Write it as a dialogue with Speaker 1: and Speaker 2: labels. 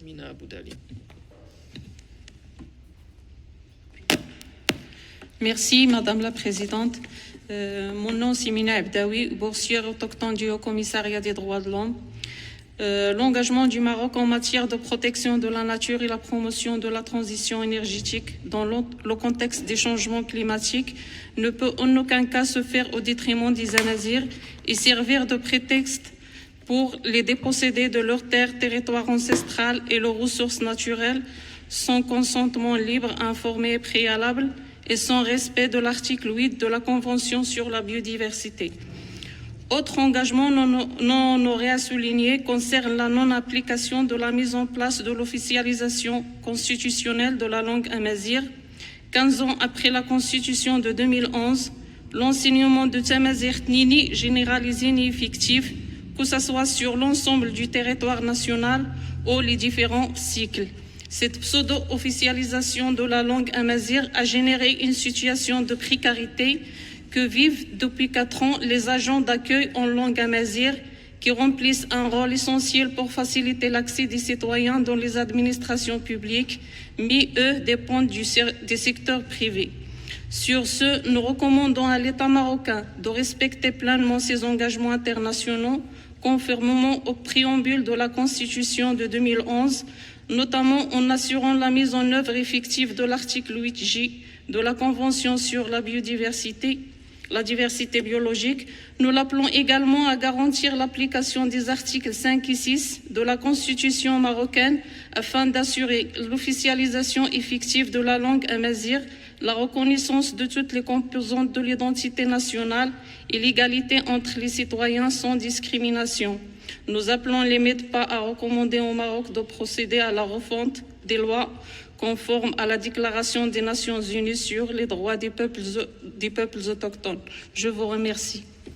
Speaker 1: Mina Boudali.
Speaker 2: Merci, Madame la Présidente. Mon nom, c'est Mina Abdaoui, boursière autochtone du Haut-Commissariat des droits de l'homme. L'engagement du Maroc en matière de protection de la nature et la promotion de la transition énergétique dans le contexte des changements climatiques ne peut en aucun cas se faire au détriment des Anazirs et servir de prétexte pour les déposséder de leurs terres, territoires ancestrales et leurs ressources naturelles sans consentement libre, informé et préalable et sans respect de l'article 8 de la Convention sur la biodiversité. Autre engagement non honoré à souligner concerne la non-application de la mise en place de l'officialisation constitutionnelle de la langue amazigh. 15 ans après la Constitution de 2011, l'enseignement de Tamazight n'est ni généralisé ni effectif, que ce soit sur l'ensemble du territoire national ou les différents cycles. Cette pseudo-officialisation de la langue amazigh a généré une situation de précarité que vivent depuis 4 ans les agents d'accueil en langue amazigh qui remplissent un rôle essentiel pour faciliter l'accès des citoyens dans les administrations publiques, mais eux dépendent des secteurs privés. Sur ce, nous recommandons à l'État marocain de respecter pleinement ses engagements internationaux conformément au préambule de la Constitution de 2011, notamment en assurant la mise en œuvre effective de l'article 8J de la Convention sur la biodiversité, la diversité biologique. Nous l'appelons également à garantir l'application des articles 5 et 6 de la Constitution marocaine afin d'assurer l'officialisation effective de la langue amazigh, la reconnaissance de toutes les composantes de l'identité nationale et l'égalité entre les citoyens sans discrimination. Nous appelons les MEDPA à recommander au Maroc de procéder à la refonte des lois conformes à la Déclaration des Nations Unies sur les droits des peuples autochtones. Je vous remercie.